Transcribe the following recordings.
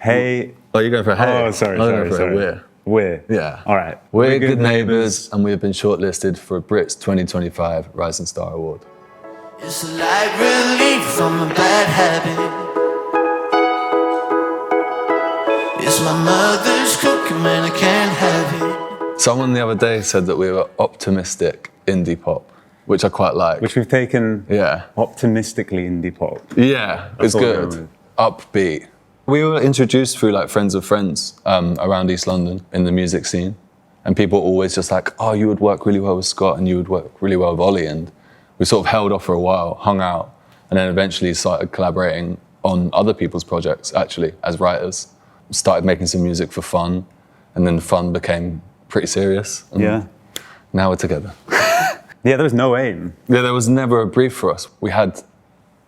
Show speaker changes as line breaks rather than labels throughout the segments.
Hey.
Oh, you're going for hey?
Oh, sorry.
We're.
We're.
Yeah.
All right.
We're good neighbours, and we have been shortlisted for a BRITs 2025 Rising Star Award.
It's a light relief from a bad habit. It's my mother's cooking, man, I can't have it.
Someone the other day said that we were optimistic indie pop, which I quite like.
Which we've taken
Yeah.
optimistically indie pop.
Yeah, it's good. Upbeat. We were introduced through like friends of friends around East London in the music scene. And people were always just like, oh, you would work really well with Scott and you would work really well with Ollie. And we sort of held off for a while, hung out, and then eventually started collaborating on other people's projects, actually, as writers. Started making some music for fun, and then the fun became pretty serious. And
Yeah.
now we're together.
Yeah, there was no aim.
Yeah, there was never a brief for us. We had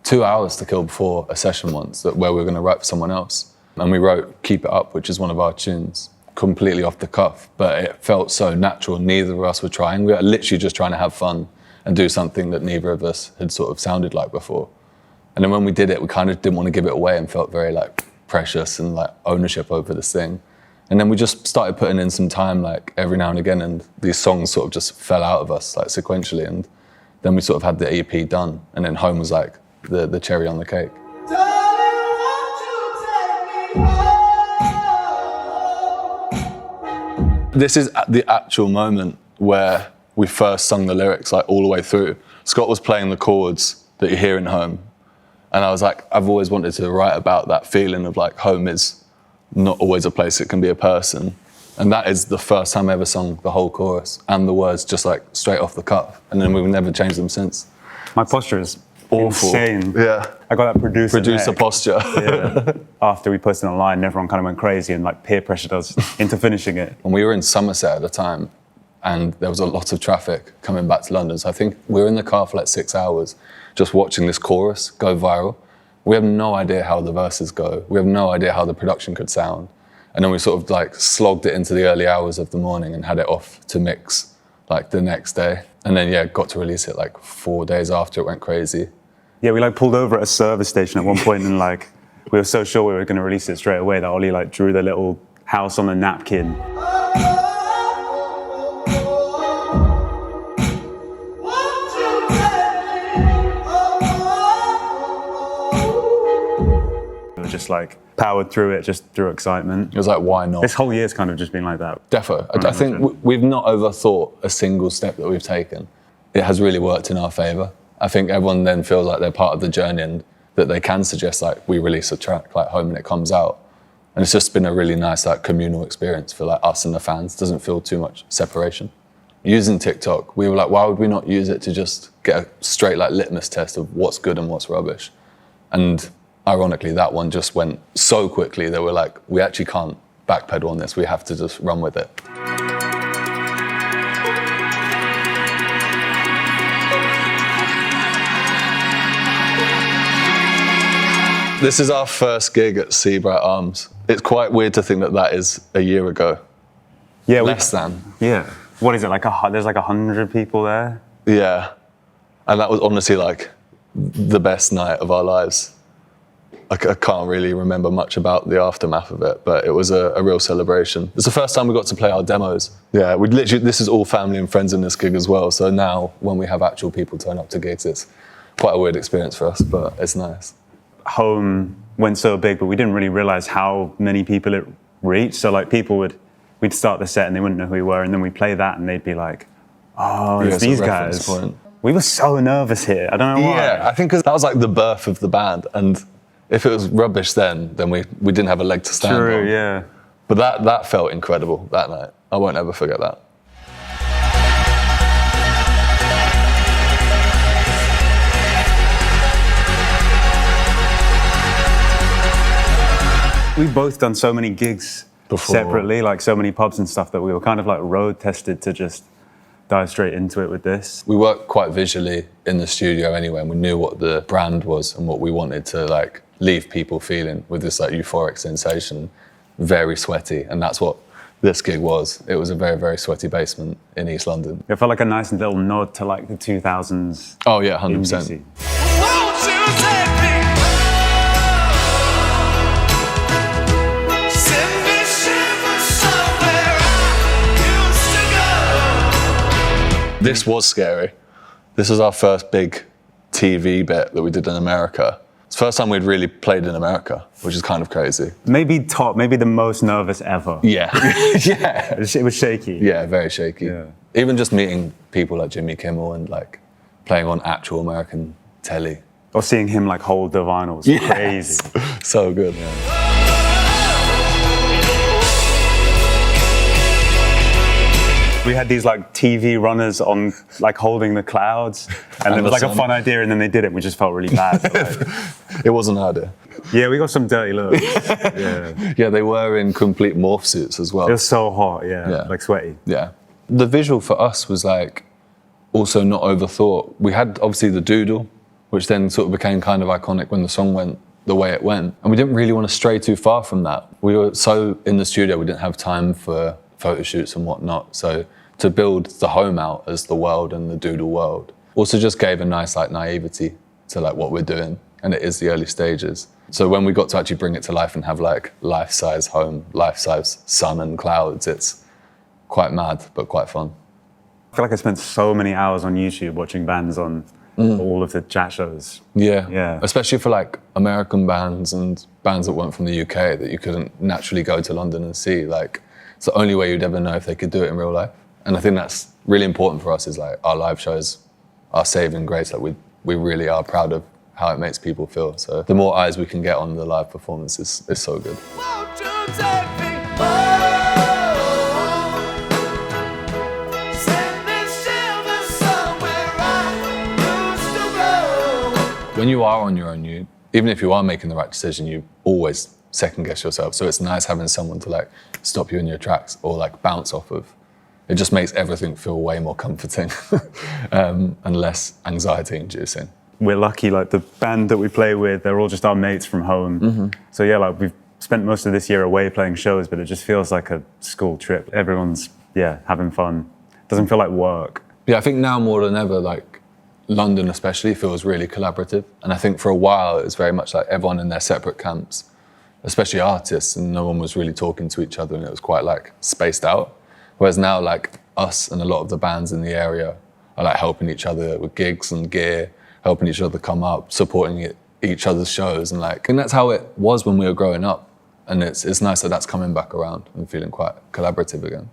2 hours to kill before a session once where we were going to write for someone else. And we wrote Keep It Up, which is one of our tunes, completely off the cuff, but it felt so natural. Neither of us were trying. We were literally just trying to have fun and do something that neither of us had sort of sounded like before. And then when we did it, we kind of didn't want to give it away and felt very like precious and like ownership over this thing. And then we just started putting in some time like every now and again, and these songs sort of just fell out of us like sequentially. And then we sort of had the EP done, and then Home was like the cherry on the cake. This is the actual moment where we first sung the lyrics like all the way through. Scott was playing the chords that you hear in Home. And I was like, I've always wanted to write about that feeling of like home is not always a place, it can be a person. And that is the first time I ever sung the whole chorus and the words just like straight off the cuff. And then we've never changed them since.
My posture is
Awful.
insane.
Yeah.
I got that producer neck.
posture.
Yeah. After we posted online, everyone kind of went crazy and like peer pressured us into finishing it.
And we were in Somerset at the time, and there was a lot of traffic coming back to London. So I think we were in the car for like 6 hours just watching this chorus go viral. We have no idea how the verses go. We have no idea how the production could sound. And then we sort of like slogged it into the early hours of the morning and had it off to mix like the next day. And then, yeah, got to release it like 4 days after it went crazy.
Yeah, we like pulled over at a service station at one point and like, we were so sure we were going to release it straight away that Ollie like drew the little house on a napkin. Just like powered through it just through excitement.
It was like, why not?
This whole year's kind of just been like that.
Defo. I think we've not overthought a single step that we've taken. It has really worked in our favour. I think everyone then feels like they're part of the journey and that they can suggest like we release a track like Home and it comes out. And it's just been a really nice like communal experience for like us and the fans. Doesn't feel too much separation. Using TikTok, we were like, why would we not use it to just get a straight like litmus test of what's good and what's rubbish? And ironically, that one just went so quickly that we're like, we actually can't backpedal on this. We have to just run with it. This is our first gig at Seabright Arms. It's quite weird to think that that is a year ago.
Yeah,
Less than.
Yeah. What is it, like there's like 100 people there?
Yeah. And that was honestly like the best night of our lives. I can't really remember much about the aftermath of it, but it was a real celebration. It's the first time we got to play our demos. Yeah, we literally, this is all family and friends in this gig as well. So now when we have actual people turn up to gigs, it's quite a weird experience for us, but it's nice.
Home went so big, but we didn't really realize how many people it reached. So like we'd start the set and they wouldn't know who we were, and then we'd play that and they'd be like, oh, it's these guys.
Point.
We were so nervous here. I don't know why.
Yeah, I think because that was like the birth of the band, and if it was rubbish then we didn't have a leg to stand on.
True, yeah.
But that felt incredible that night. I won't ever forget that.
We've both done so many gigs
Before.
separately, like so many pubs and stuff, that we were kind of like road tested to just dive straight into it with this.
We worked quite visually in the studio anyway, and we knew what the brand was and what we wanted to like leave people feeling with this like euphoric sensation, very sweaty, and that's what this gig was. It was a very, very sweaty basement in East London.
It felt like a nice little nod to like the 2000s.
Oh yeah, 100%.
Won't you take me?
This was scary. This was our first big TV bit that we did in America. It's the first time we'd really played in America, which is kind of crazy.
Maybe the most nervous ever.
Yeah. Yeah.
It was shaky.
Yeah, very shaky.
Yeah.
Even just meeting people like Jimmy Kimmel and like playing on actual American telly.
Or seeing him like hold the vinyls.
Yes.
Crazy.
So good.
We had these like TV runners on like holding the clouds, and it was like a fun idea, and then they did it. And we just felt really bad.
It wasn't our idea.
Yeah, we got some dirty looks. Yeah,
Yeah, they were in complete morph suits as well.
it was so hot. Yeah, like sweaty.
Yeah. The visual for us was like also not overthought. We had obviously the doodle, which then sort of became kind of iconic when the song went the way it went. And we didn't really want to stray too far from that. We were so in the studio, we didn't have time for photo shoots and whatnot. So to build the home out as the world and the doodle world also just gave a nice like naivety to like what we're doing. And it is the early stages. So when we got to actually bring it to life and have like life-size home, life-size sun and clouds, it's quite mad, but quite fun.
I feel like I spent so many hours on YouTube watching bands on all of the chat shows.
Yeah.
Yeah.
Especially for like American bands and bands that weren't from the UK that you couldn't naturally go to London and see. Like, it's the only way you'd ever know if they could do it in real life. And I think that's really important for us is like our live shows are saving grace. Like we really are proud of how it makes people feel. So the more eyes we can get on the live performance is so good.
Won't you take me home? Send me silver somewhere I used to go.
When you are on your own, even if you are making the right decision, you always second guess yourself. So it's nice having someone to like stop you in your tracks or like bounce off of. It just makes everything feel way more comforting and less anxiety inducing.
We're lucky, like the band that we play with, they're all just our mates from home. So yeah, like we've spent most of this year away playing shows, but it just feels like a school trip. Everyone's, having fun. Doesn't feel like work.
Yeah, I think now more than ever, like London especially feels really collaborative. And I think for a while it was very much like everyone in their separate camps, especially artists, and no one was really talking to each other and it was quite like spaced out. Whereas now like us and a lot of the bands in the area are like helping each other with gigs and gear, helping each other come up, supporting each other's shows. And like, and that's how it was when we were growing up. And it's nice that that's coming back around and feeling quite collaborative again.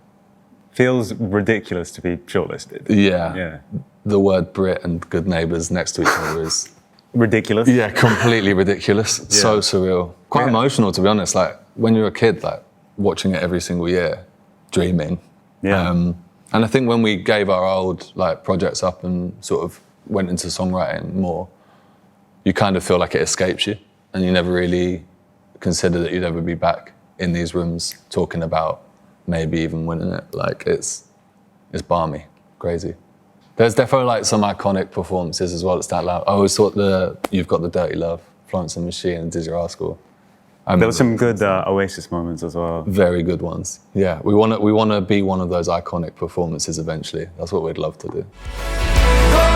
Feels ridiculous to be shortlisted.
Yeah. The word Brit and good neighbours next to each other is
Ridiculous.
yeah, completely ridiculous. So surreal. Quite emotional, to be honest. Like when you're a kid, like watching it every single year, dreaming.
Yeah.
And I think when we gave our old like projects up and sort of went into songwriting more, you kind of feel like it escapes you, and you never really consider that you'd ever be back in these rooms talking about maybe even winning it. Like it's balmy, crazy. There's definitely like some iconic performances as well that stand out. I always thought You've Got the Dirty Love, Florence and the Machine, and Dizzy Rascal.
There were some good Oasis moments as well.
Very good ones. Yeah, we want to be one of those iconic performances eventually. That's what we'd love to do.